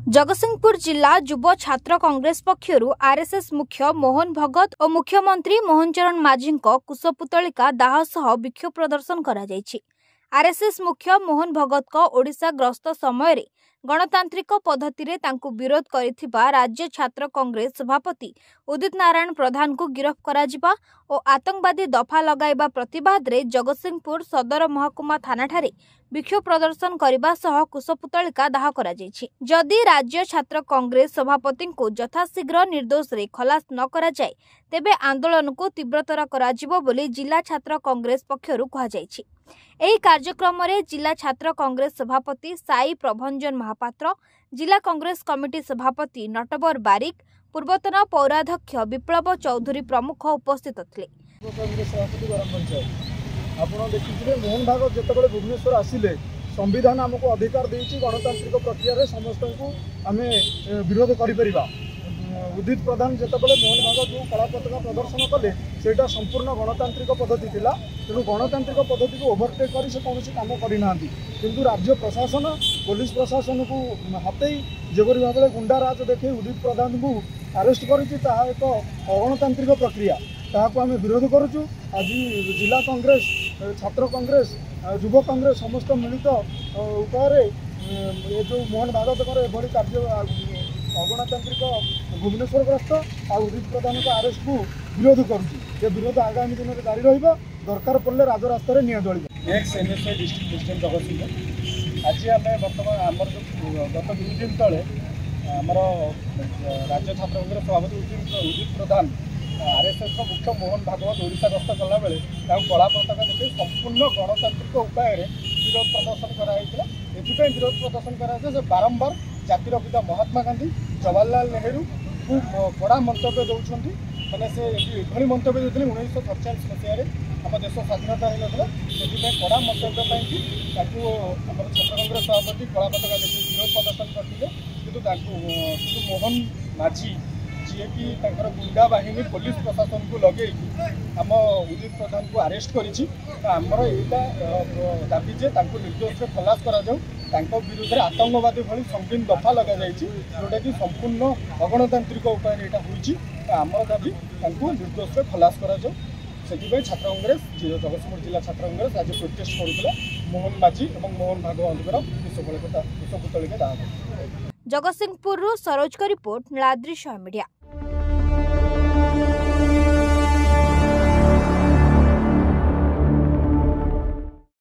जगतसिंहपुर जिला युव छात्र कांग्रेस पक्षर आरएसएस मुख्य मोहन भगत और मुख्यमंत्री मोहन चरण माझी कुशपुतलिका दाह सह विक्षोभ प्रदर्शन करा जायछि। आरएसएस मुख्य मोहन भगत को ओडिशा गस्त समय गणतांत्रिक पद्धति रे तांकु विरोध करिथिबा राज्य छात्र कांग्रेस सभापति उदित नारायण प्रधान को गिरफ्त कराजिबा और आतंकवादी दफा लगाइबा प्रतिवाद रे जगतसिंहपुर सदर महकुमा थाना ठारे विक्षोभ प्रदर्शन करने सह कुशपुतलिका दाह करा जायछि। जदि राज्य छात्र कांग्रेस सभापति को यथाशीघ्र निर्दोष रे खलास न करा जाय तेबे आंदोलन को तीव्रतर कराजिबो बोली जिला छात्र कांग्रेस पक्षरु कहा जायछि। एही कार्यक्रम रे जिला छात्र कांग्रेस सभापति साई प्रभंजन महापात्र, जिला कांग्रेस कमिटी सभापति नटवर बारिक, पूर्वतन पौराध्यक्ष विप्लव चौधरी प्रमुख उपस्थित थे। आपण देखिए मोहन भागवत जितेबाला भुवनेश्वर आसिले संविधान आमको अधिकार देती गणतांत्रिक प्रक्रिया समस्त को आम विरोध करा। उदित प्रधान जितेबाला मोहन भागवत जो कला पताका प्रदर्शन कले सेटा संपूर्ण गणतांत्रिक पद्धति थिला। तेणु गणतांत्रिक पद्धति को ओभरटेक कर कौन कम करना किंतु राज्य प्रशासन पुलिस प्रशासन को हाथई जेपरी भाव में गुंडाराज देखे उदित प्रधान को अरेस्ट कर एक अगणतांत्रिक प्रक्रिया ताकू आम विरोध करुचु। आज जिला कांग्रेस छात्र कांग्रेस युव कांग्रेस समस्त मिलित उपाय ये जो मोहन भागवत एभली कार्य अगणतांत्रिक भुवनेश्वर ग्रस्त आ उदित प्रधान को अरेस्ट को विरोध करुचु। ये विरोध आगामी दिन में जारी रहिबा। दरकार पड़े राजरास्तार निया जल एक्स-एनएसए डिस्ट्रिक्ट प्रेसिडेंट जगतसिंहपुर आज आम बर्तमान आम गत 2 दिन तले आमर राज्य छात्र कांग्रेस सभापति उदित प्रधान आरएसएस मुख्य मोहन भागवत ओडिशा गस्त कला बेले कला पताका देखिए संपूर्ण गणतांत्रिक उपाय विरोध प्रदर्शन कराइला। एथि विरोध प्रदर्शन कराइছে बारंबार जातिर पिता महात्मा गांधी जवाहरलाल नेहरू को कड़ा मंतव्य दौरान मैंने से एभली मंतव्य देते 1947 मसीह आम देश स्वाधीनता होता से कड़ा मंतव्य आम छात्र कांग्रेस सभापति कला पताका देखिए विरोध प्रदर्शन करते कि मोहन माझी जी कि गुंडा बाहिनी पुलिस प्रशासन को लगे आम उदित प्रधान को अरेस्ट करमर यहाँ दाबी जे निर्दोष खलास करा विरुद्ध में आतंकवादी भली संगीन दफा लग जाए जोटा कि संपूर्ण अगणतांत्रिक उपाय यहाँ आमर दाबी निर्दोष खलास करा छात्र कांग्रेस जगतसिंहपुर जिला छात्र कांग्रेस आज प्रोटेस्ट करुला मोहन माझी और मोहन भागवत कुशपुतलिका दाह। जगतसिंहपुर सरोज का रिपोर्ट नीलाद्री मीडिया।